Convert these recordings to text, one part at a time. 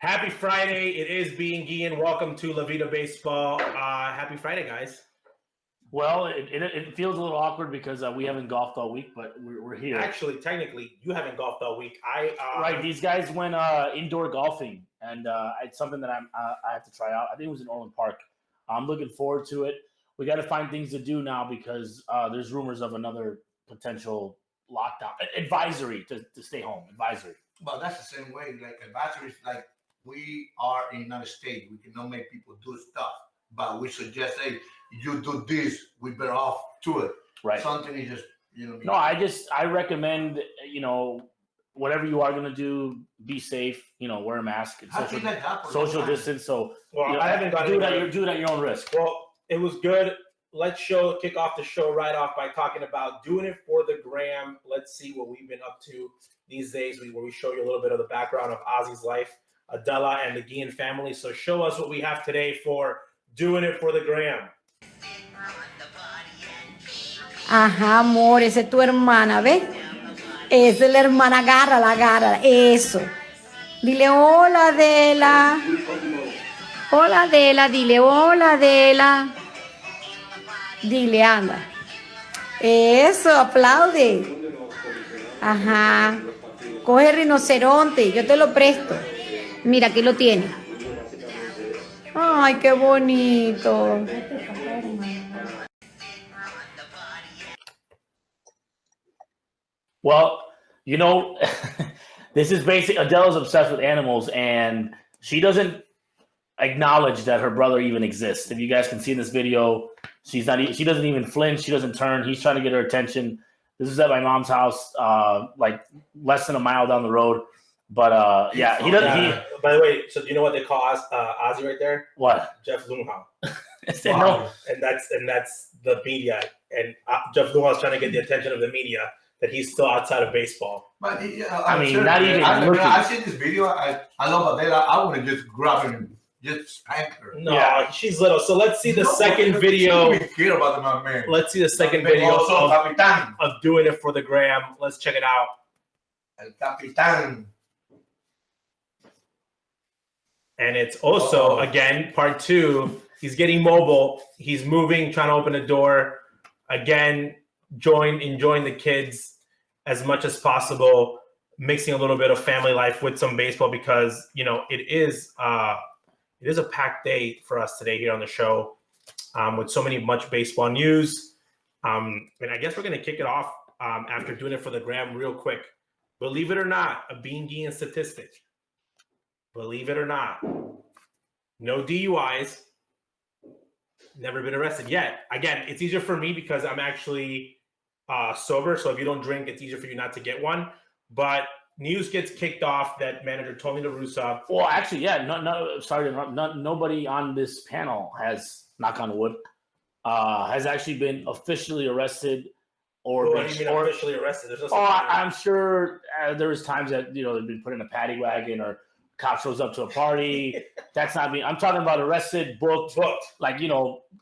Happy Friday. It is being Guillén. Welcome to La Vida Baseball. Happy Friday, guys. Well, it feels a little awkward because we haven't golfed all week, but we're here. Actually, technically, you haven't golfed all week. Right, these guys went indoor golfing, and it's something that I have to try out. I think it was in Orland Park. I'm looking forward to it. We got to find things to do now because there's rumors of another potential lockdown advisory to stay home. Advisory. Well, that's the same way. Like advisories, like we are in another state. We cannot make people do stuff, but we suggest, hey, you do this, we better off to it. Right. Something is just, No, I recommend, whatever you are going to do, be safe, wear a mask, social distance. So I haven't got do it at your own risk. Well, it was good. Let's kick off the show right off by talking about doing it for the gram. Let's see what we've been up to these days, where we show you a little bit of the background of Ozzy's life, Adela, and the Guillén family. So show us what we have today for doing it for the gram. Ajá, amor, esa es tu hermana, ¿ves? Esa es la hermana, agárrala, eso. Dile hola, Adela. Hola, Adela, dile hola, Adela. Dile, anda. Eso, aplaude. Ajá. Coge el rinoceronte, yo te lo presto. Mira, aquí lo tiene. Ay, qué bonito. Well, this is basic. Adela's obsessed with animals, and she doesn't acknowledge that her brother even exists. If you guys can see in this video, she doesn't even flinch. She doesn't turn. He's trying to get her attention. This is at my mom's house, like less than a mile down the road. But yeah, he doesn't. By the way, so do you know what they call Ozzy right there? What? Jeff Lumhouse. No. And that's the media. And Jeff Lumhouse is trying to get the attention of the media that he's still outside of baseball. But not even. I've seen this video. I love Adela. I want to just grab her and just spank her. No, she's little. So let's see the second video. Care about my man. Let's see the second video of doing it for the gram. Let's check it out. El Capitan. And it's also, again, part two. He's getting mobile. He's moving, trying to open the door. Again, enjoying the kids as much as possible, mixing a little bit of family life with some baseball because, it is a packed day for us today here on the show with so much baseball news. And I guess we're going to kick it off after doing it for the gram real quick. Believe it or not, a Bean Guillén statistic. Believe it or not, no DUIs, never been arrested yet. Again, it's easier for me because I'm actually sober. So if you don't drink, it's easier for you not to get one. But news gets kicked off that manager Tony La Russa. Well, actually, yeah. Nobody on this panel has, knock on wood, has actually been officially arrested officially arrested. I'm sure there was times that they've been put in a paddy wagon or cop shows up to a party. That's not me. I'm talking about arrested, booked, like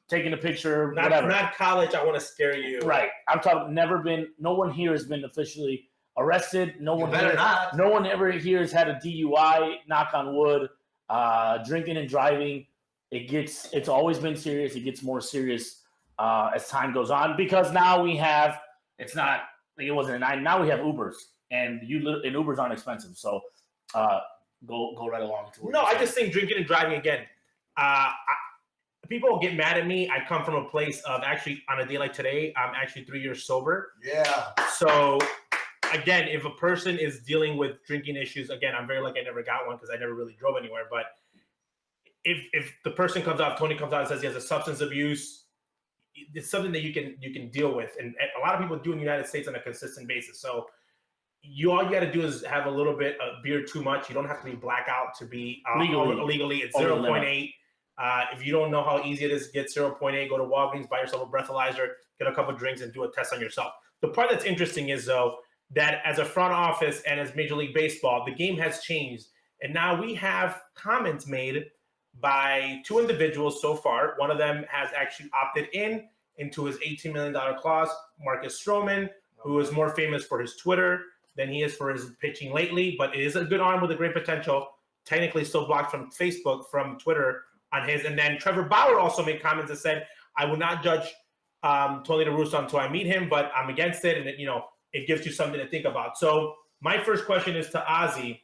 taking a picture. Not college. I want to scare you. Right. I'm talking. No one here has been officially arrested. No one ever here has had a DUI. Knock on wood. Drinking and driving. It's always been serious. It gets more serious as time goes on because now we have. It's not like it wasn't a 9. Now we have Ubers, and Ubers aren't expensive. So go right along to it. No, I just think drinking and driving again. People get mad at me. I come from a place of actually on a day like today, I'm actually 3 years sober. Yeah. So again, if a person is dealing with drinking issues, again, I'm very lucky I never got one because I never really drove anywhere. But if the person Tony comes out and says he has a substance abuse, it's something that you can deal with. And a lot of people do in the United States on a consistent basis. So all you got to do is have a little bit of beer too much. You don't have to be blackout to be legally. It's 0.8. If you don't know how easy it is to get 0.8, go to Walgreens, buy yourself a breathalyzer, get a couple of drinks, and do a test on yourself. The part that's interesting is, though, that as a front office and as Major League Baseball, the game has changed. And now we have comments made by 2 individuals so far. One of them has actually opted into his $18 million clause, Marcus Stroman, who is more famous for his Twitter than he is for his pitching lately, but it is a good arm with a great potential. technically still blocked from Facebook, from Twitter on his. And then Trevor Bauer also made comments that said, I will not judge Tony La Russa until I meet him, but I'm against it. And, it gives you something to think about. So my first question is to Ozzy.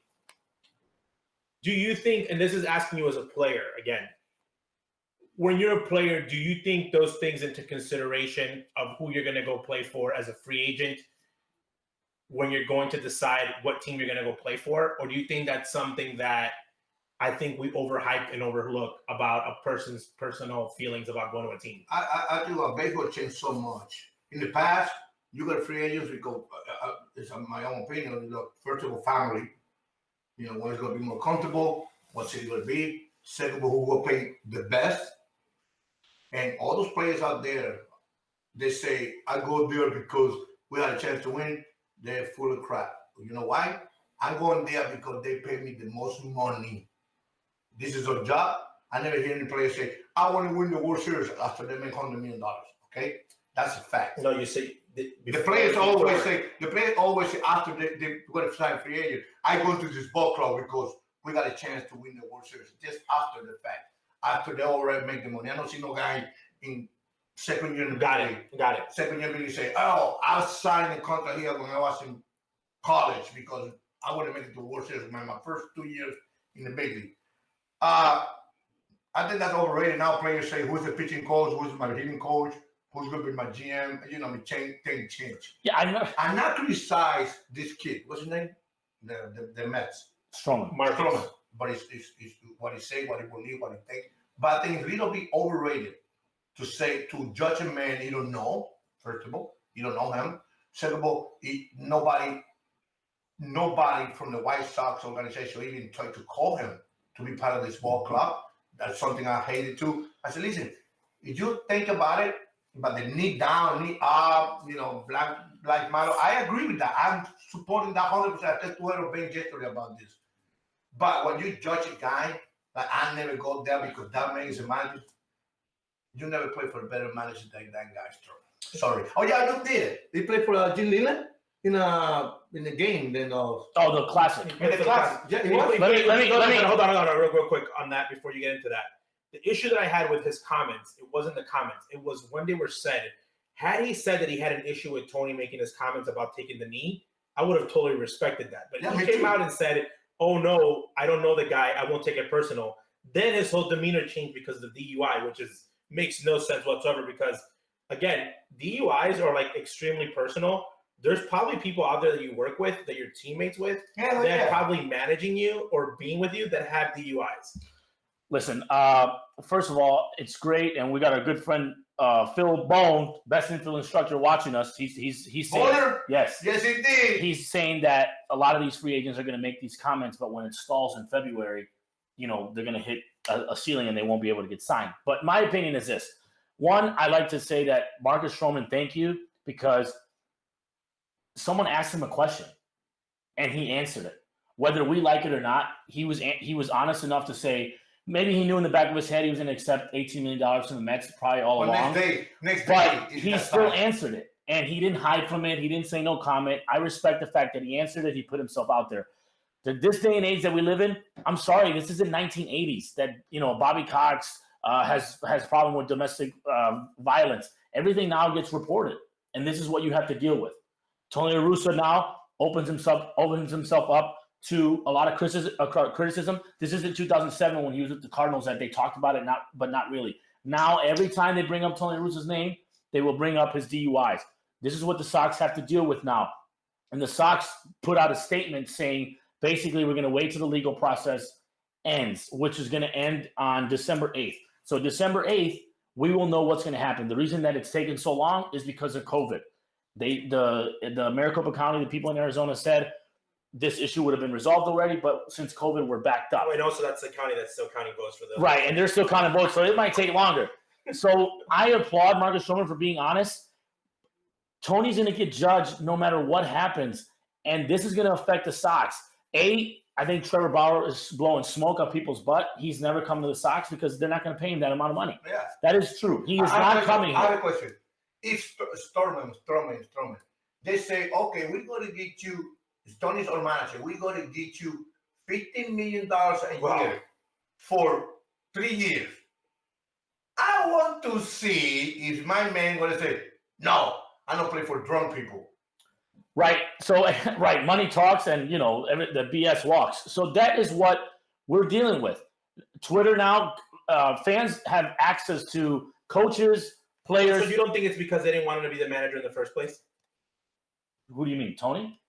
Do you think, and this is asking you as a player again, when you're a player, do you think those things into consideration of who you're going to go play for as a free agent when you're going to decide what team you're going to go play for? Or do you think that's something that I think we overhype and overlook about a person's personal feelings about going to a team? I think baseball changed so much. In the past, you got free agents because, it's my own opinion, look, first of all, family. One's going to be more comfortable. What's it going to be? Second of all, who will pay the best? And all those players out there, they say, I go there because we had a chance to win. They're full of crap. You know why? I'm going there because they pay me the most money. This is a job. I never hear any player say, I want to win the World Series after they make $100 million. Okay? That's a fact. No, you say the players always say after they got to sign free agent, I go to this ball club because we got a chance to win the World Series. Just after the fact. After they already make the money. I don't see no guy in second year in the Got it. second year really say, oh, I signed a contract here when I was in college because I want to make it to the World Series my first 2 years in the big league. I think that's overrated. Now players say, who's the pitching coach, who's my hitting coach, who's going to be my GM, change. Yeah, I know. I'm not criticize this kid. What's his name? The Mets. Stroman. Stroman. But it's what he say, what he believe, what he think. But I think it's a little bit overrated to judge a man you don't know. First of all, you don't know him. Second of all, nobody from the White Sox organization even tried to call him to be part of this ball club. That's something I hated too. I said, listen, if you think about it, but the knee down, knee up, Black Matter, I agree with that. I'm supporting that 100%. I just told her Ben yesterday about this. But when you judge a guy, like I never go there because that man is a manager, you never play for a better manager than that guy. Sorry. Oh yeah, you did. They played for Jim Leland in the game. Then the classic. In the classic. Yeah, let me hold on real quick on that before you get into that. The issue that I had with his comments, it wasn't the comments. It was when they were said. Had he said that he had an issue with Tony making his comments about taking the knee, I would have totally respected that. But he came out and said, oh no, I don't know the guy, I won't take it personal. Then his whole demeanor changed because of DUI, which makes no sense whatsoever because, again, DUIs are like extremely personal. There's probably people out there that you work with, that you're teammates with, that probably managing you or being with you that have DUIs. Listen, first of all, it's great, and we got a good friend, Phil Bone, best infield instructor, watching us. He's saying, yes, indeed. He's saying that a lot of these free agents are going to make these comments, but when it stalls in February, they're going to hit a ceiling and they won't be able to get signed. But my opinion is this: one, I like to say that Marcus Stroman, thank you, because someone asked him a question and he answered it, whether we like it or not. He was honest enough to say. Maybe he knew in the back of his head he was going to accept $18 million from the Mets probably all along. Next day, he still time. answered it, and he didn't hide from it. He didn't say no comment. I respect the fact that he answered it. He put himself out there. This day and age that we live in, I'm sorry, this is the 1980s that, Bobby Cox has problem with domestic violence. Everything now gets reported, and this is what you have to deal with. Tony La Russa now opens himself up to a lot of criticism. This isn't 2007 when he was with the Cardinals that they talked about it, but not really. Now, every time they bring up Tony La Russa's name, they will bring up his DUIs. This is what the Sox have to deal with now. And the Sox put out a statement saying, basically, we're going to wait till the legal process ends, which is going to end on December 8th. So December 8th, we will know what's going to happen. The reason that it's taken so long is because of COVID. The Maricopa County, the people in Arizona said, this issue would have been resolved already, but since COVID, we're backed up. Wait, also that's the county that's still counting votes for the right, and they're still counting votes, so it might take longer. So I applaud Marcus Stroman for being honest. Tony's going to get judged no matter what happens, and this is going to affect the Sox. I think Trevor Bauer is blowing smoke up people's butt. He's never come to the Sox because they're not going to pay him that amount of money. Yeah. That is true. He is not coming. I have a question. If Stroman, they say, okay, we're going to get you, Tony's our manager, we're going to get you $15 million a year for 3 years. I want to see if my man going to say, no, I don't play for drunk people. Right. So, right. Money talks and, the BS walks. So that is what we're dealing with. Twitter now, fans have access to coaches, players. So you don't think it's because they didn't want him to be the manager in the first place? Who do you mean, Tony?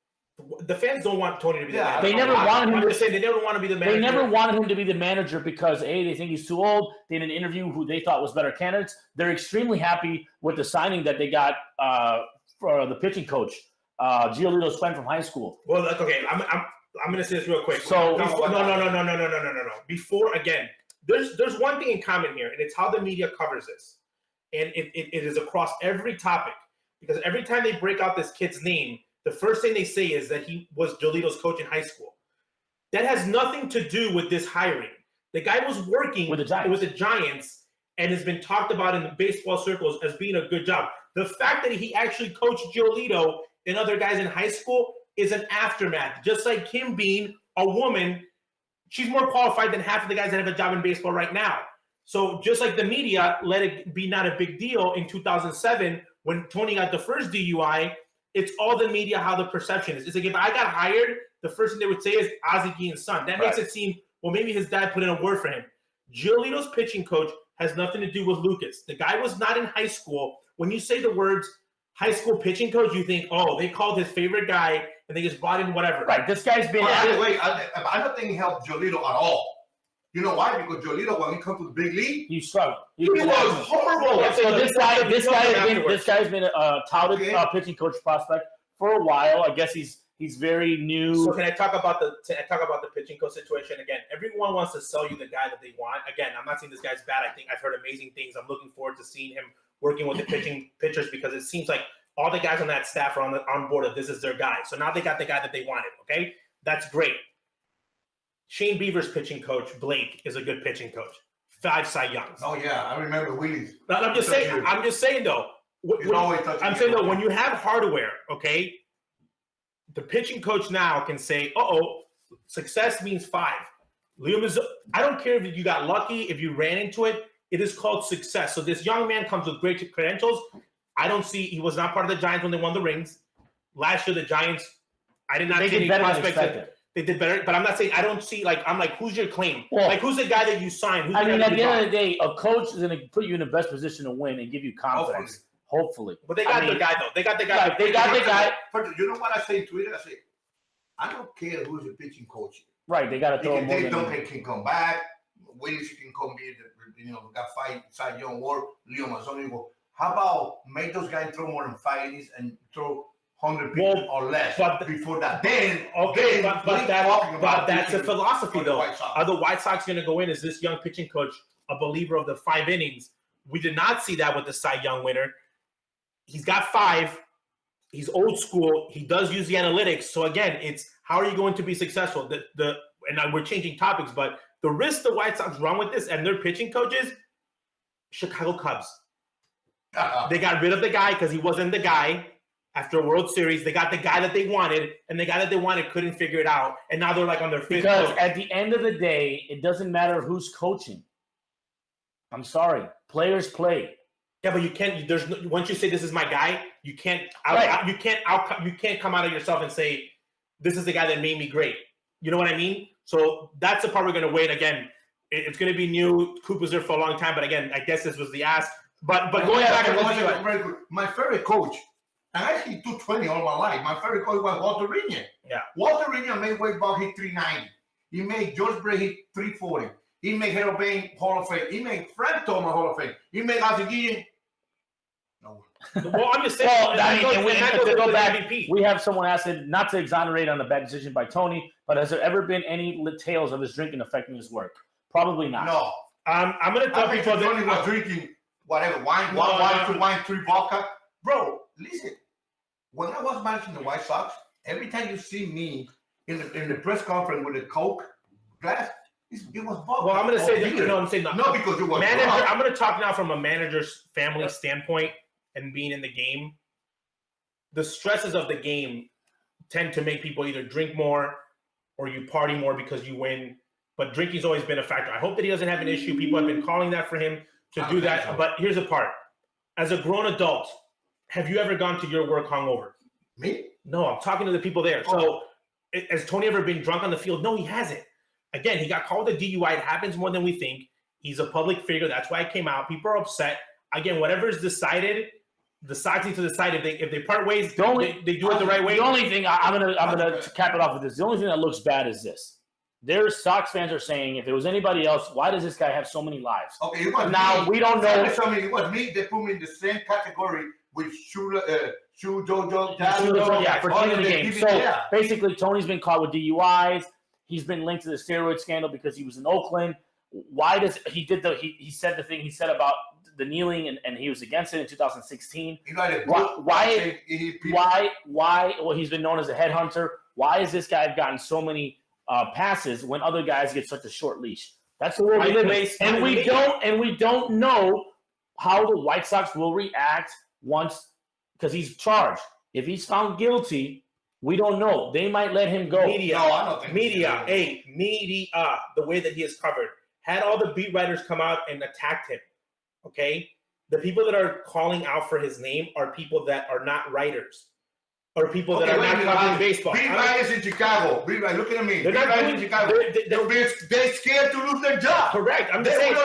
The fans don't want Tony to be the manager. They never wanted him to say they never want to be the manager. They never wanted him to be the manager because they think he's too old. They didn't interview who they thought was better candidates. They're extremely happy with the signing that they got for the pitching coach, Giolito's friend from high school. Well, okay, I'm going to say this real quick. So no. Before, again, there's one thing in common here, and it's how the media covers this, and it is across every topic, because every time they break out this kid's name, the first thing they say is that he was Giolito's coach in high school. That has nothing to do with this hiring. The guy was working with the Giants and has been talked about in the baseball circles as being a good job. The fact that he actually coached Giolito and other guys in high school is an aftermath. Just like Kim being a woman, she's more qualified than half of the guys that have a job in baseball right now. So just like the media let it be not a big deal in 2007 when Tony got the first DUI, it's all the media, how the perception is. It's like if I got hired, the first thing they would say is Ozzie Guillén's son. That makes it seem, well, maybe his dad put in a word for him. Giolito's pitching coach has nothing to do with Lucas. The guy was not in high school. When you say the words high school pitching coach, you think, oh, they called his favorite guy and they just brought in whatever. Right. This guy's been. I don't think he helped Giolito at all. You know why? Because Giolito, when he comes to the big league, he struggled. He was horrible. Yeah, so this guy's been a touted pitching coach prospect for a while. I guess he's very new. So can I talk about the pitching coach situation again? Everyone wants to sell you the guy that they want. Again, I'm not saying this guy's bad. I think I've heard amazing things. I'm looking forward to seeing him working with the pitchers because it seems like all the guys on that staff are on board of this is their guy. So now they got the guy that they wanted. Okay, that's great. Shane Bieber's pitching coach, Blake, is a good pitching coach. 5 Cy Youngs. Oh yeah, I remember Willie's. I'm just saying though. I'm saying though, when you have hardware, okay, the pitching coach now can say, success means 5. Liam is. I don't care if you got lucky, if you ran into it. It is called success. So this young man comes with great credentials. I don't see. He was not part of the Giants when they won the rings. Last year, the Giants. I did not see any prospects. They did better, but I'm not saying I don't see I'm like, who's your claim? Well, who's the guy that you signed? At the end of the day, a coach is going to put you in the best position to win and give you confidence. Hopefully. But they got the guy though. They got the guy. Right, they got the guy. But you know what I say in Twitter? I say, I don't care who's the pitching coach. Right, they got to throw him. Duncan can come back. Willis can come be got 5 Cy Young or Leo Mazzoni. How about make those guys throw more than 5 innings and throw 100 people or less before that? But that's a philosophy, though. Are the White Sox going to go in? Is this young pitching coach a believer of the 5 innings? We did not see that with the Cy Young winner. He's got 5. He's old school. He does use the analytics. So, again, it's how are you going to be successful? And we're changing topics, but the risk the White Sox run with this and their pitching coaches, Chicago Cubs. They got rid of the guy because he wasn't the guy. After a World Series, they got the guy that they wanted, and the guy that they wanted couldn't figure it out, and now they're on their 5th. Because at the end of the day, it doesn't matter who's coaching. I'm sorry, players play. Yeah, but you can't. Once you say this is my guy, you can't. You can't come out of yourself and say this is the guy that made me great. You know what I mean? So that's the part we're going to wait. Again, it's going to be new. Coop was there for a long time, but again, I guess this was the ask. But going back and my favorite coach. And I hit 220 all my life. My favorite coach was Walter Riña. Yeah. Walter Riña made Wade Bogg hit 390. He made George Bray hit 340. He made Harold Bain Hall of Fame. He made Frank Thomas Hall of Fame. He made Ozzie Guillén. No. Well, I'm just saying. We have someone asking, not to exonerate on the bad decision by Tony, but has there ever been any tales of his drinking affecting his work? Probably not. No. I'm going to tell people Tony was drinking whatever, wine, 3 vodka. Bro, listen. When I was managing the White Sox, every time you see me in the press conference with a Coke glass, it was vodka. Well, I'm going to say that, I'm saying not because you were manager. I'm going to talk now from a manager's family standpoint and being in the game. The stresses of the game tend to make people either drink more, or you party more because you win. But drinking's always been a factor. I hope that he doesn't have an issue. People have been calling that for him to do that. So. But here's the part. As a grown adult, have you ever gone to your work hungover? Me? No, I'm talking to the people there. So has Tony ever been drunk on the field? No, he hasn't. Again, he got called a DUI. It happens more than we think. He's a public figure. That's why it came out. People are upset. Again, whatever is decided, the Sox need to decide if they part ways, they do it the right way. The only thing I'm gonna cap it off with this. The only thing that looks bad is this. Their Sox fans are saying, if it was anybody else, why does this guy have so many lives? Okay, it was now me. We don't know. It was me. They put me in the same category with Jojo. Yeah, for killing the game. So basically, Tony's been caught with DUIs. He's been linked to the steroid scandal because he was in Oakland. Why does he said the thing he said about the kneeling and he was against it in 2016. Why? Well, he's been known as a headhunter. Why has this guy gotten so many passes when other guys get such a short leash? That's the world we live in, and we don't know how the White Sox will react once, because he's charged. If he's found guilty, we don't know. They might let him go. Media, the way that he is covered, had all the beat writers come out and attacked him. Okay, the people that are calling out for his name are people that are not writers, or people that are not covering baseball. Beat writers in Chicago. Look at me. They're not writers in Chicago. They're scared to lose their job. Correct. I'm saying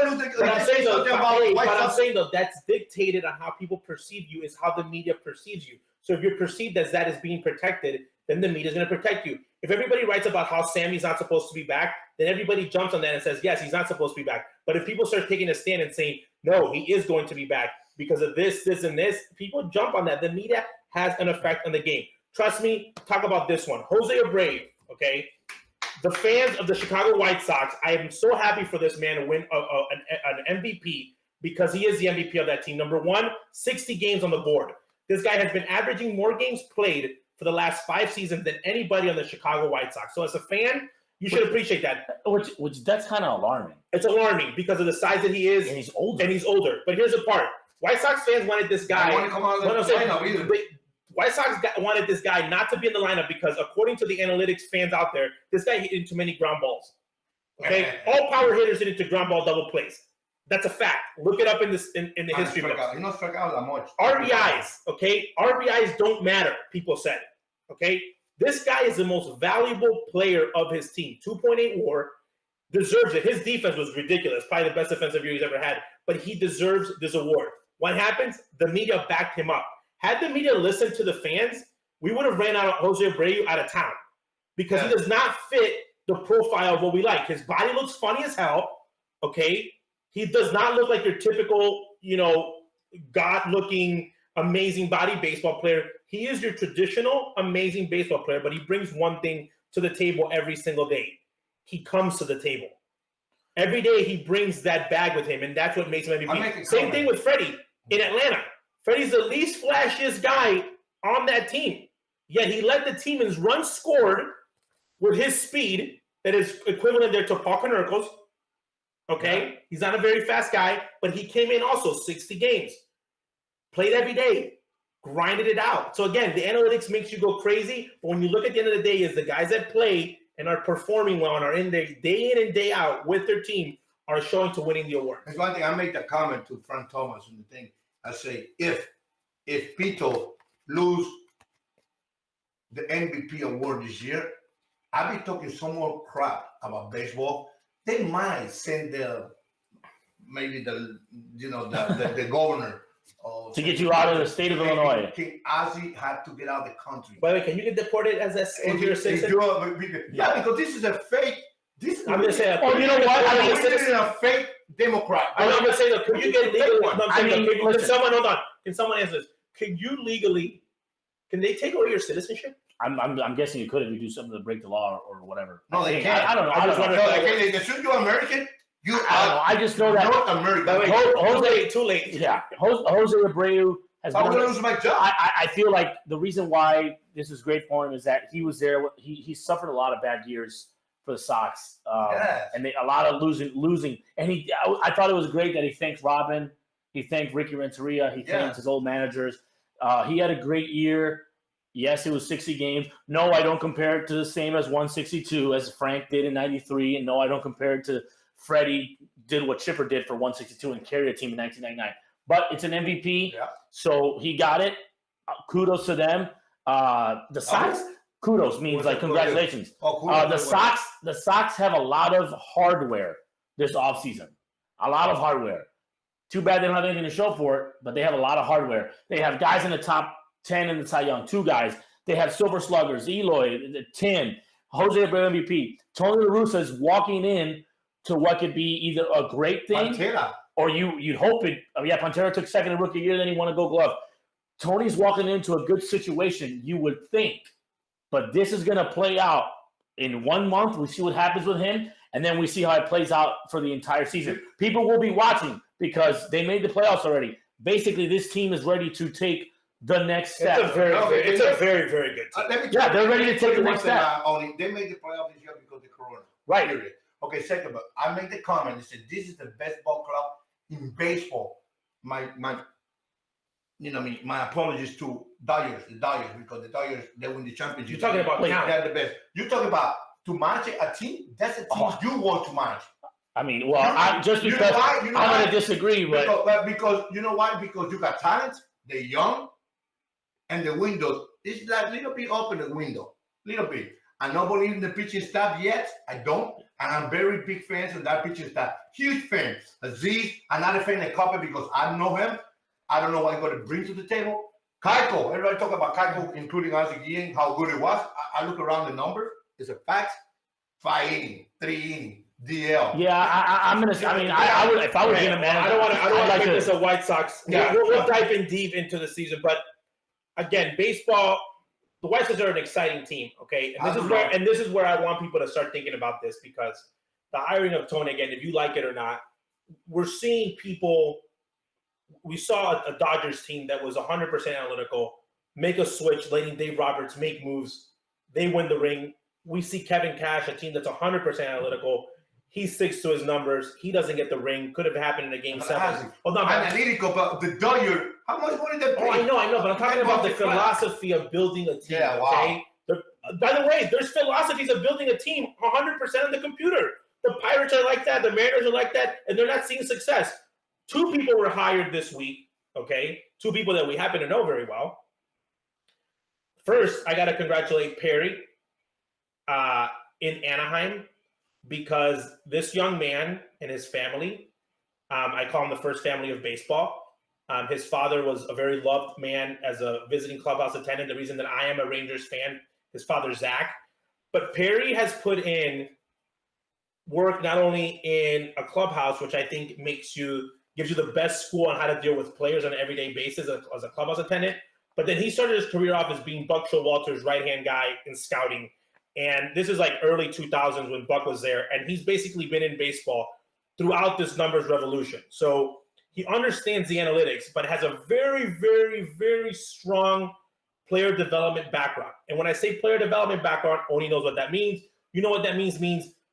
though, that's dictated on how people perceive you is how the media perceives you. So if you're perceived as that is being protected, then the media is going to protect you. If everybody writes about how Sammy's not supposed to be back, then everybody jumps on that and says, yes, he's not supposed to be back. But if people start taking a stand and saying, no, he is going to be back because of this, and this, people jump on that. The media has an effect on the game. Trust me, talk about this one. Jose Abreu, okay? The fans of the Chicago White Sox, I am so happy for this man to win an MVP because he is the MVP of that team. Number one, 60 games on the board. This guy has been averaging more games played for the last 5 seasons than anybody on the Chicago White Sox. So as a fan, you should appreciate that. Which that's kind of alarming. It's alarming because of the size that he is. And he's older. But here's the part. White Sox fans wanted this guy. White Sox wanted this guy not to be in the lineup because, according to the analytics fans out there, this guy hit into many ground balls. Okay? All power hitters hit into ground ball double plays. That's a fact. Look it up in the history books. RBIs, okay? RBIs don't matter, people said. Okay? This guy is the most valuable player of his team. 2.8 WAR, deserves it. His defense was ridiculous. Probably the best defensive year he's ever had. But he deserves this award. What happens? The media backed him up. Had the media listened to the fans, we would have ran out of Jose Abreu out of town. Because he does not fit the profile of what we like. His body looks funny as hell, okay? He does not look like your typical, God-looking, amazing body baseball player. He is your traditional, amazing baseball player, but he brings one thing to the table every single day. He comes to the table. Every day he brings that bag with him, and that's what makes him MVP. Same thing with Freddie in Atlanta. Freddie's the least flashiest guy on that team. Yet he led the team in runs scored with his speed that is equivalent there to Paul Konerko's. Okay? Yeah. He's not a very fast guy, but he came in also 60 games. Played every day. Grinded it out. So again, the analytics makes you go crazy, but when you look at the end of the day is the guys that play and are performing well and are in there day in and day out with their team are showing to winning the award. There's one thing. I made that comment to Frank Thomas in the thing. I say, if Pito lose the MVP award this year, I'll be talking some more crap about baseball. They might send the governor to get you out of the state of Illinois. King Ozzie had to get out of the country. By the way, can you get deported as a citizen? Yeah, because this is a fake. I'm just saying. Oh, you know what? This is a fake Democrat. I'm going to say that. Can you get legal? Can someone answer this? Can they take away your citizenship? I'm guessing you could if you do something to break the law or whatever. No, they can't. I don't know. They should do American. I just know that North America. Jose, too late. Yeah, Jose Abreu has. I would lose my job. I feel like the reason why this is great for him is that he was there. He suffered a lot of bad years for the Sox, and a lot of losing. And I thought it was great that he thanked Robin, he thanked Ricky Renteria, he thanked his old managers. He had a great year. Yes, it was 60 games. No, I don't compare it to the same as 162 as Frank did in 93. And no, I don't compare it to Freddie did what Chipper did for 162 and carried a team in 1999. But it's an MVP, so he got it. Kudos to them. The Sox, kudos means like congratulations. The Sox have a lot of hardware this offseason. A lot of hardware. Too bad they don't have anything to show for it, but they have a lot of hardware. They have guys in the top 10 in the Cy Young, 2 guys. They have silver sluggers, Eloy, Tim, Jose Abreu MVP. Tony La Russa is walking in to what could be either a great thing or you'd hope it. Pantera took second in rookie year, then he won a Gold Glove. Tony's walking into a good situation, you would think. But this is going to play out in 1 month. We see what happens with him, and then we see how it plays out for the entire season. People will be watching because they made the playoffs already. Basically, this team is ready to take the next step. It's a very, very good team. They're ready to take the next step. They made the playoffs this year because of the corona. Right. Period. Okay, second, but I made the comment and said this is the best ball club in baseball. My apologies to the Dodgers, because the Dodgers, they win the championship. You're talking about they're the best. You're talking about to manage a team. That's a team you want to manage. I mean, I'm going to disagree, but because you know why? Because you got talent, they're young, and the window is like a little bit open. The window, little bit. I don't believe in the pitching staff yet. I don't, and I'm very big fans of that pitching staff. Huge fan. Aziz, another fan of Copper because I know him. I don't know what he's going to bring to the table. Keiko, everybody talk about Keiko, including us again, how good it was. I look around the numbers. It's a fact. 5 innings, 3 innings, DL. Yeah, I'm gonna. I mean, I would if I was gonna man. I don't want to make this a White Sox. Yeah, we'll dive in deep into the season, but again, baseball. The White Sox are an exciting team. Okay, and this is where I want people to start thinking about this, because the hiring of Tony, again, if you like it or not, we're seeing people. We saw a Dodgers team that was 100% analytical, make a switch, letting Dave Roberts make moves. They win the ring. We see Kevin Cash, a team that's 100% analytical. He sticks to his numbers. He doesn't get the ring. Could have happened in a game 7. Analytical, but the Dodgers, how much money they pay? Oh, I know, but I'm talking about the philosophy of building a team. Yeah, wow. Okay? By the way, there's philosophies of building a team 100% on the computer. The Pirates are like that. The Mariners are like that, and they're not seeing success. 2 people were hired this week, okay? 2 people that we happen to know very well. First, I got to congratulate Perry in Anaheim, because this young man and his family, I call him the first family of baseball. His father was a very loved man as a visiting clubhouse attendant. The reason that I am a Rangers fan, his father, Zach. But Perry has put in work not only in a clubhouse, which I think gives you the best school on how to deal with players on an everyday basis as a clubhouse attendant. But then he started his career off as being Buck Showalter's right-hand guy in scouting. And this is like early 2000s when Buck was there. And he's basically been in baseball throughout this numbers revolution. So he understands the analytics, but has a very, very, very strong player development background. And when I say player development background, Oni knows what that means. You know what that means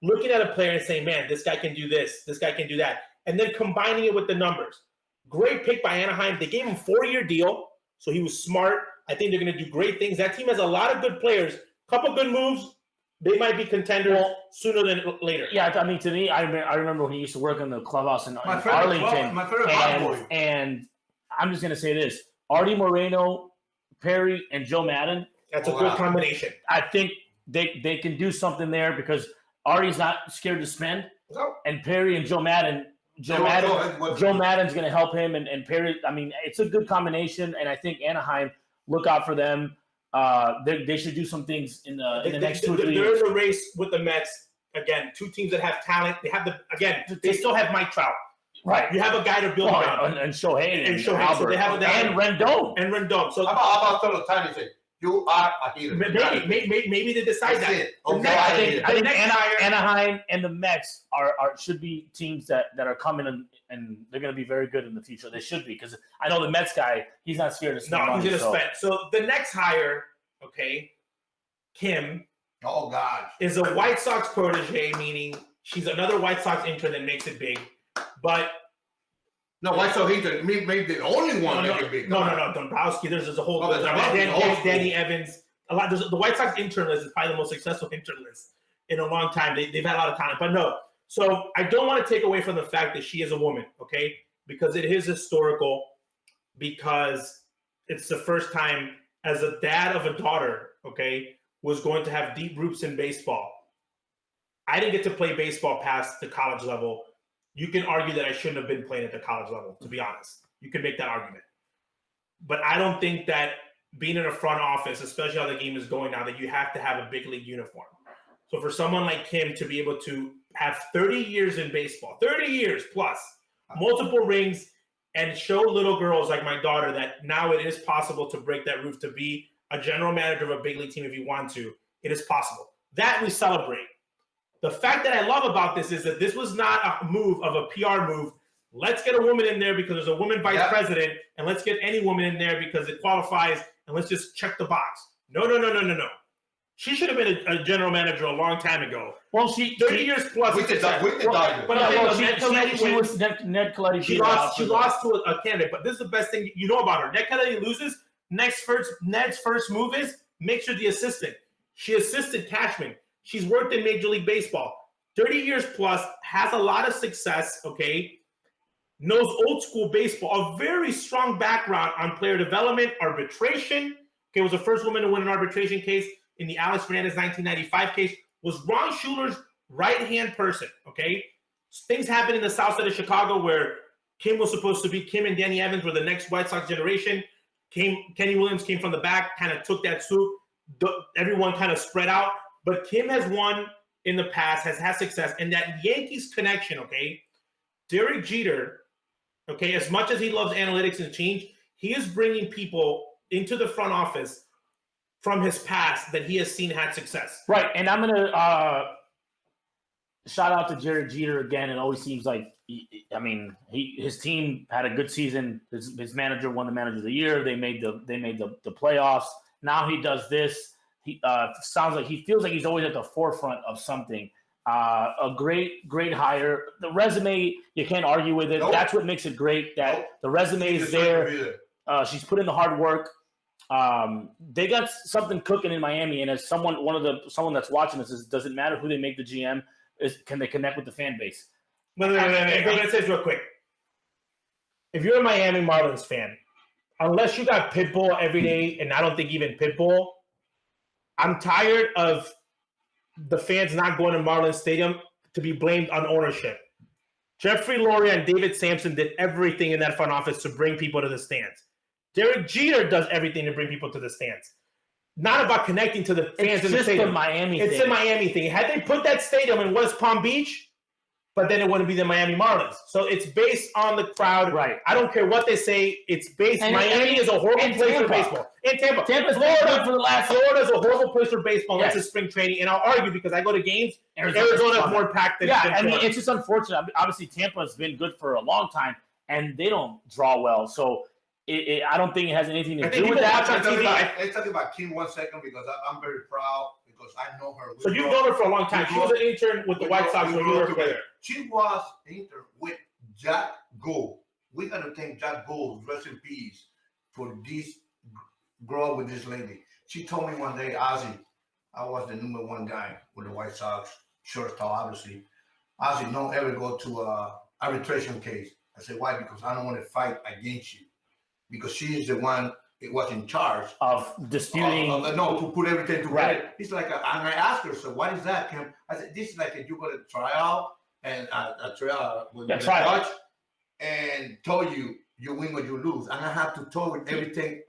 looking at a player and saying, man, this guy can do this, this guy can do that. And then combining it with the numbers. Great pick by Anaheim. They gave him a 4-year deal, so he was smart. I think they're going to do great things. That team has a lot of good players. Couple good moves. They might be contenders sooner than later. Yeah, I mean, to me, I remember when he used to work in the clubhouse in Arlington. My favorite boy. And I'm just going to say this. Artie Moreno, Perry, and Joe Madden. That's a good combination. I think they can do something there because Artie's not scared to spend. No. And Perry and Joe Madden's going to help him. And Perry, I mean, it's a good combination. And I think Anaheim, look out for them. They should do some things in the next 2 or 3 years. There's a race with the Mets. Again, 2 teams that have talent. They still have Mike Trout. Right. You have a guy to build around. And Shohei. And Shohei. So they have and Rendon. So how about Tolotani say, you are a hero? Maybe they decide that. Okay. I think Anaheim and the Mets should be teams that are coming and they're going to be very good in the future. They should be, because I know the Mets guy, he's not scared to spend money. He's going to spend. So the next hire, okay, Kim. Oh, God. Is a White Sox protege, meaning she's another White Sox intern that makes it big. But No, White Sox intern maybe the only one that can be. No, Dombrowski. There's a whole. Oh, Danny Evans. A lot. The White Sox intern list is probably the most successful intern list in a long time. They've had a lot of talent, but no. So I don't want to take away from the fact that she is a woman, okay? Because it is historical. Because it's the first time as a dad of a daughter, okay, was going to have deep roots in baseball. I didn't get to play baseball past the college level. You can argue that I shouldn't have been playing at the college level, to be honest. You can make that argument. But I don't think that being in a front office, especially how the game is going now, that you have to have a big league uniform. So for someone like Kim to be able to have 30 years in baseball, 30 years plus, multiple rings, and show little girls like my daughter that now it is possible to break that roof, to be a general manager of a big league team if you want to. It is possible. That we celebrate. The fact that I love about this is that this was not a move of a PR move. Let's get a woman in there because there's a woman vice president, and let's get any woman in there because it qualifies, and let's just check the box. No. She should have been a general manager a long time ago. Well, 30 years plus. With the Dodgers. But she was Ned Colletti. She lost to a candidate, but this is the best thing you know about her. Ned Colletti loses. Ned's first move is make sure the assistant. She assisted Cashman. She's worked in Major League Baseball. 30 years plus, has a lot of success, okay? Knows old school baseball, a very strong background on player development, arbitration. Okay, was the first woman to win an arbitration case in the Alex Fernandez 1995 case. Was Ron Schuler's right-hand person, okay? Things happened in the south side of Chicago where Kim and Danny Evans were the next White Sox generation. Kenny Williams came from the back, kind of took that swoop. Everyone kind of spread out. But Kim has won in the past, has had success. And that Yankees connection, okay, Derek Jeter, okay, as much as he loves analytics and change, he is bringing people into the front office from his past that he has seen had success. Right, and I'm going to shout out to Derek Jeter again. It always seems like, his team had a good season. His manager won the Manager of the Year. They made the playoffs. Now he does this. He feels like he's always at the forefront of something. A great hire. The resume, you can't argue with it. Nope. That's what makes it great. The resume is there. She's put in the hard work. They got something cooking in Miami, and as someone that's watching this, does it matter who they make the GM? Can they connect with the fan base? No. I'm going to say this real quick. If you're a Miami Marlins fan, unless you got Pitbull every day, and I don't think even Pitbull, I'm tired of the fans not going to Marlins Stadium to be blamed on ownership. Jeffrey Loria and David Sampson did everything in that front office to bring people to the stands. Derek Jeter does everything to bring people to the stands. Not about connecting to the fans in the stadium. It's a Miami thing. Had they put that stadium in West Palm Beach, but then it wouldn't be the Miami Marlins. So it's based on the crowd. Right. I don't care what they say. It's based. Miami is a horrible place for baseball. In Tampa. Florida's a horrible place for baseball. Yes. That's a spring training. And I'll argue because I go to games. Arizona's more packed than Florida. It's just unfortunate. Obviously, Tampa's been good for a long time, and they don't draw well. So I don't think it has anything to do with that. Let's talk about Kim 1 second because I'm very proud because I know her. So you've known her for a long time. She was an intern with the White Sox when you were a player. She was an intern with Jack Gould. We got to thank Jack Gould, rest in peace, for this girl with this lady. She told me one day, Ozzy, I was the #1 guy with the White Sox, shortstop, obviously. Ozzy, don't ever go to an arbitration case. I said, why? Because I don't want to fight against you. Because she is the one that was in charge of disputing. To put everything together. Right. It's like, and I asked her, so what is that, Kim? I said, this is like you go to trial and a trial with the judge and told you win or you lose. And I have to tell you everything.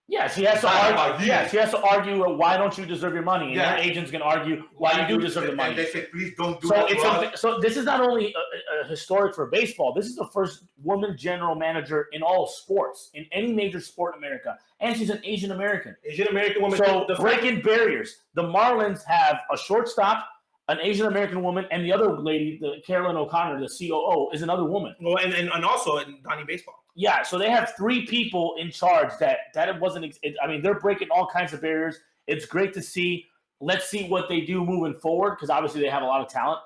Yeah, she has to argue. Yeah, she has to argue. Why don't you deserve your money? And her agent's can argue why you do deserve the money. And they say, please don't do that. So this is not only a historic for baseball. This is the first woman general manager in all sports, in any major sport in America, and she's an Asian American. Asian American woman. So breaking barriers. The Marlins have a shortstop, an Asian American woman, and the other lady, the Carolyn O'Connor, the COO, is another woman. Well, and also in Donnie Baseball. Yeah, so they have 3 people in charge that it wasn't. They're breaking all kinds of barriers. It's great to see. Let's see what they do moving forward because obviously they have a lot of talent.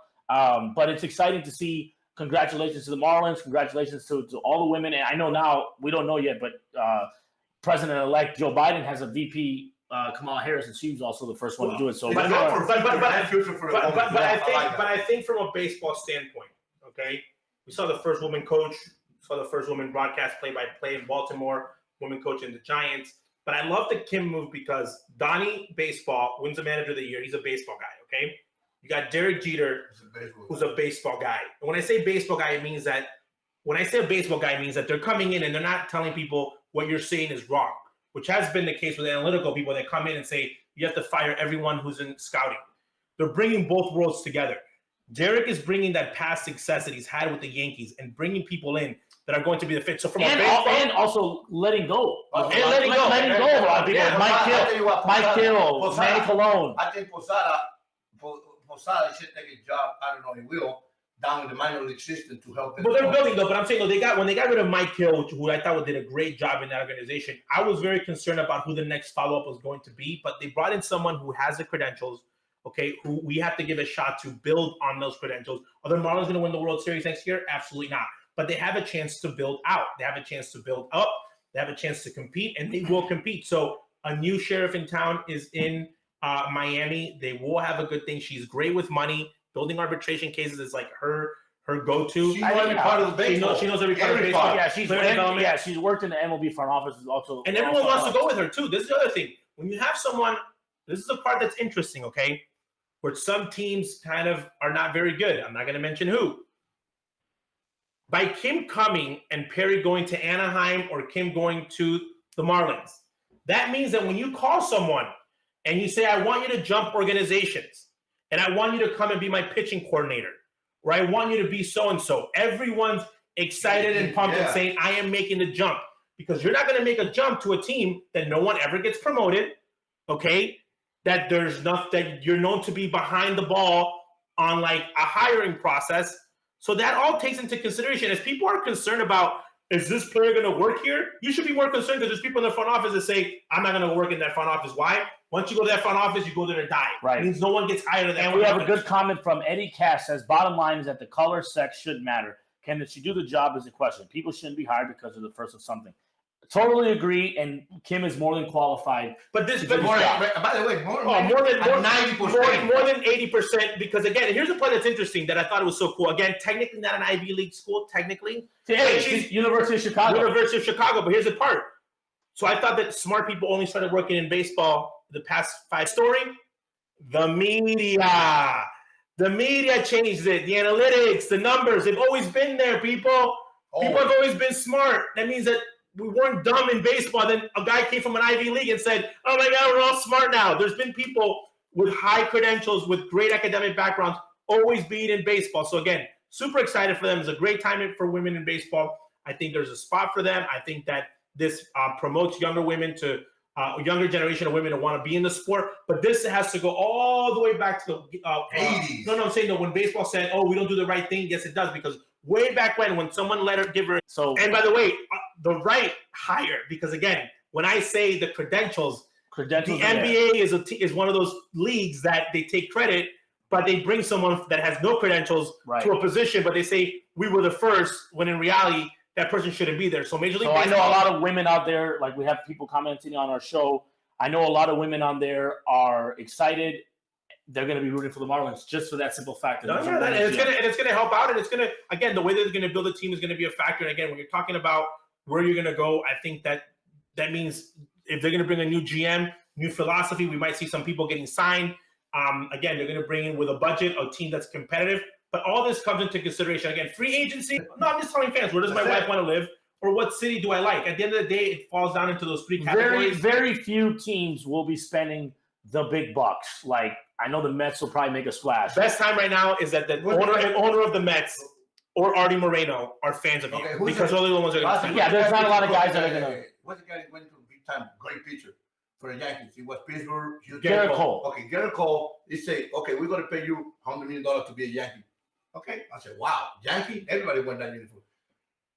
But it's exciting to see congratulations to the Marlins. Congratulations to all the women. And I know now, we don't know yet, but President-elect Joe Biden has a VP, Kamala Harris, and she was also the first one to do it. So, but I think from a baseball standpoint, okay, we saw the first woman coach, saw the first woman broadcast play-by-play in Baltimore, woman coach in the Giants. But I love the Kim move because Donnie Baseball wins the Manager of the Year. He's a baseball guy, okay? You got Derek Jeter, who's a baseball guy. And when I say baseball guy, it means that when I say a baseball guy, it means that they're coming in and they're not telling people what you're saying is wrong, which has been the case with analytical people that come in and say you have to fire everyone who's in scouting. They're bringing both worlds together. Derek is bringing that past success that he's had with the Yankees and bringing people in that are going to be the fit. So from and also letting go. Letting go. Mike Hill, Manny Colon. I think Posada should take a job. I don't know, he will, down in the minor league system to help them. But they're building though. But I'm saying when they got rid of Mike Hill, who I thought did a great job in that organization, I was very concerned about who the next follow-up was going to be. But they brought in someone who has the credentials, okay, who we have to give a shot to build on those credentials. Are the Marlins going to win the World Series next year? Absolutely not. But they have a chance to build out. They have a chance to build up. They have a chance to compete, and they will compete. So a new sheriff in town is in Miami. They will have a good thing. She's great with money. Building arbitration cases is like her go-to. She knows every part of the baseball. She knows every part of baseball. Yeah, she's worked in the MLB front office also. And everyone wants to go with her too. This is the other thing. When you have someone, this is the part that's interesting, okay? Where some teams kind of are not very good. I'm not going to mention who. By Kim coming and Perry going to Anaheim or Kim going to the Marlins, that means that when you call someone and you say, I want you to jump organizations and I want you to come and be my pitching coordinator, or I want you to be so-and-so, everyone's excited and pumped and saying, I am making the jump, because you're not going to make a jump to a team that no one ever gets promoted, okay, that you're known to be behind the ball on like a hiring process. So that all takes into consideration. As people are concerned about, is this player going to work here? You should be more concerned because there's people in the front office that say, I'm not going to work in that front office. Why? Once you go to that front office, you go there to die. Right. It means no one gets hired of that. And we have a good comment from Eddie Cass. Says, bottom line is that the color, sex shouldn't matter. Can she do the job is a question. People shouldn't be hired because of the first of something. Totally agree, and Kim is more than qualified. But this, by the way, more than 80%. Because again, here's the part that's interesting that I thought it was so cool. Again, technically not an Ivy League school, technically. Hey, she's University of Chicago. University of Chicago. But here's the part. So I thought that smart people only started working in baseball the past 5 story. The media. The media changed it. The analytics, the numbers. They've always been there, people. People have always been smart. That means that we weren't dumb in baseball. Then a guy came from an Ivy League and said, oh my God, we're all smart now. There's been people with high credentials, with great academic backgrounds, always being in baseball. So again, super excited for them. It's a great time for women in baseball. I think there's a spot for them. I think that this promotes younger women to a younger generation of women to want to be in the sport. But this has to go all the way back to the 80s. No, I'm saying that when baseball said, oh, we don't do the right thing. Yes, it does, because way back when someone let her give her. So, and by the way, the right hire, because again, when I say the credentials, the NBA is one of those leagues that they take credit, but they bring someone that has no credentials to a position, but they say we were the first, when in reality that person shouldn't be there. So Major League Baseball, I know a lot of women out there, like we have people commenting on our show. I know a lot of women on there are excited. They're going to be rooting for the Marlins just for that simple fact. And it's going to help out, and it's going to, again, the way that they're going to build a team is going to be a factor. And again, when you're talking about where you're going to go, I think that means if they're going to bring a new GM, new philosophy, we might see some people getting signed. Again, they're going to bring in with a budget a team that's competitive. But all this comes into consideration. Again, free agency. No, I'm just telling fans, where does my wife want to live? Or what city do I like? At the end of the day, it falls down into those 3 categories. Very few teams will be spending the big bucks. Like, I know the Mets will probably make a splash. Best time right now is that the owner of the Mets or Artie Moreno are fans of you. Because they're the ones that are going to spend. Yeah, there's not a lot of guys that are going to. What's the guy that went to a big time great pitcher for the Yankees? He was Pittsburgh. Garrett Cole. Okay, Garrett Cole. He said, okay, we're going to pay you $100 million to be a Yankee. Okay. I said, wow, Yankee? Everybody went that uniform.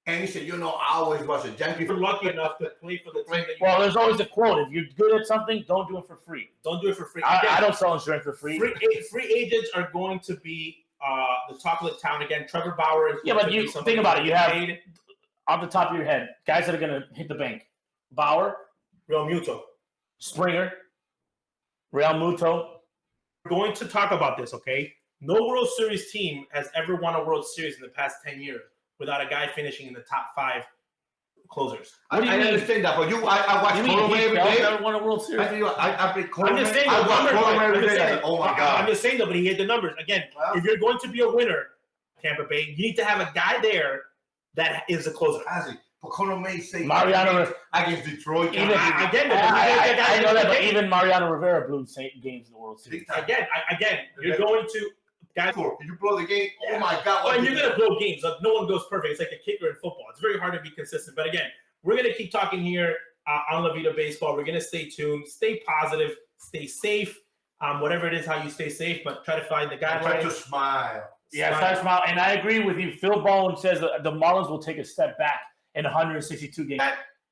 And he said, I always was a Yankee. You're lucky enough to play for the team. Well, there's always a quote. If you're good at something, don't do it for free. Don't do it for free. I don't sell insurance for free. Free agents are going to be the chocolate town again. Trevor Bauer is. Yeah, but you think about it. You have off the top of your head guys that are going to hit the bank: Bauer, Real Muto, Springer, Real Muto. We're going to talk about this, okay? No World Series team has ever won a World Series in the past 10 years without a guy finishing in the top 5 closers. I understand that, but I watch Colomé every day. Never won a World Series. I play Colomé. I'm just saying, I watch Colomé every day. Oh my God! I'm just saying though, but he hit the numbers again. Well, if you're going to be a winner, Tampa Bay, you need to have a guy there that is a closer. But Colomé say Mariano against Detroit. I know that, but even Mariano Rivera blew games in the World Series. Again, you're going to guys. You blow the game. Yeah. Oh my God! Well, you're gonna blow games. Like, no one goes perfect. It's like a kicker in football. It's very hard to be consistent. But again, we're gonna keep talking here on La Vida Baseball. We're gonna stay tuned, stay positive, stay safe. Whatever it is, how you stay safe, but try to find the guy. Try to smile. Yeah, try to smile. And I agree with you. Phil Bowen says that the Marlins will take a step back in 162 games.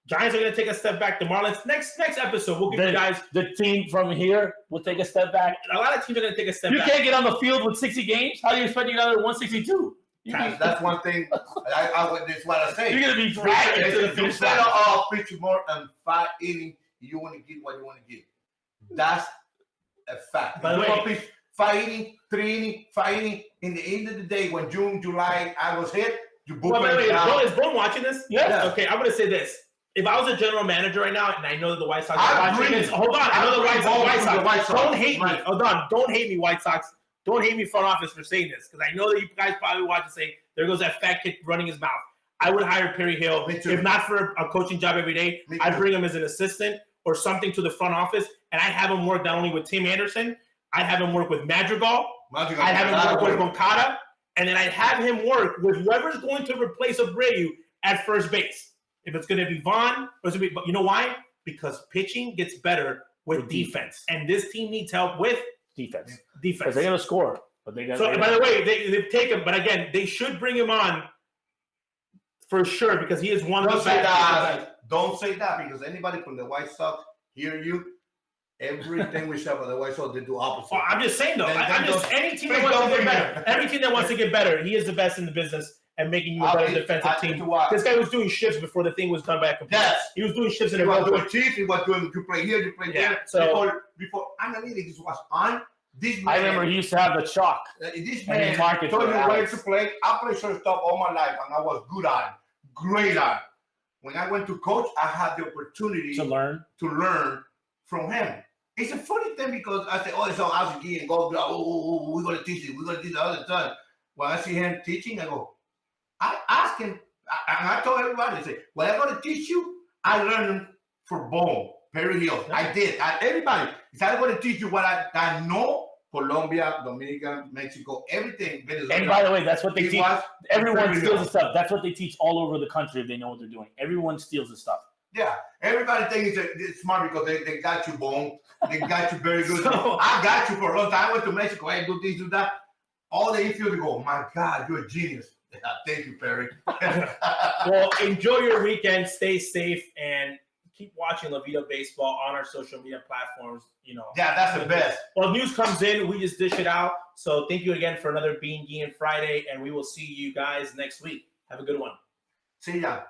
Giants are going to take a step back. The Marlins, next episode, we'll give you guys. The team from here will take a step back. A lot of teams are going to take a step back. You can't get on the field with 60 games. How do you expect to get another 162? That's one thing. That's what I say. You're going to be dragged into the finish line. Instead of pitching more and 5 innings, you want to get what you want to get. That's a fact. By the way, pitch 5 innings, 3 innings, 5 innings. In the end of the day, when June, July, I was hit, you book is Boone watching this? Yes. Okay, I'm going to say this. If I was a general manager right now, and I know that the White Sox are watching this, hold on. I know the White Sox. Don't hate me. Hold on. Don't hate me, White Sox. Don't hate me, front office, for saying this, because I know that you guys probably watch and say, there goes that fat kid running his mouth. I would hire Perry Hill. If not for a coaching job every day, I'd bring him as an assistant or something to the front office, and I'd have him work not only with Tim Anderson, I'd have him work with Madrigal. I'd have him work with Moncada, and then I'd have him work with whoever's going to replace Abreu at first base. If it's going to be Vaughn, or it's going to be, but you know why? Because pitching gets better with defense, and this team needs help with defense. Defense. They're going to score, but they got. So, by the way, they've taken, but again, they should bring him on for sure because he is one of the best. Don't say that because anybody from the White Sox hear you. Everything we say about the White Sox, they do opposite. Oh, I'm just saying though. Any team that wants to get better. Every team that wants to get better, he is the best in the business at making you a better defensive team. This guy was doing shifts before the thing was done by a computer. Yes. He was doing shifts in a row. He was doing chief. He was doing you play here, you play there. So before analytics was on. This man, I remember he used to have the chalk. This man told you where to play. I played shortstop all my life, and I was good at it, great at it. When I went to coach, I had the opportunity to learn from him. It's a funny thing because I say, oh, it's all Ozzy Guillén and go, we're going to teach you. We're going to teach you all the time. When I see him teaching, I go, I ask him, and I told everybody, I say, what I'm going to teach you, I learned from Boone, Perry Hill. I did. Everybody. If I'm going to teach you what I know, Colombia, Dominican, Mexico, everything. Venezuela. And by the way, that's what they teach. Everyone steals the stuff. That's what they teach all over the country if they know what they're doing. Everyone steals the stuff. Yeah, everybody thinks it's smart because they got you, Boone. They got you very good. I got you for a long time. I went to Mexico. I do this, do that. All the infield, they go, my God, you're a genius. Yeah, thank you, Perry. Well, enjoy your weekend. Stay safe and keep watching La Vida Baseball on our social media platforms. Yeah, that's the best. Well, news comes in, we just dish it out. So thank you again for another Being Guillén Friday, and we will see you guys next week. Have a good one. See ya.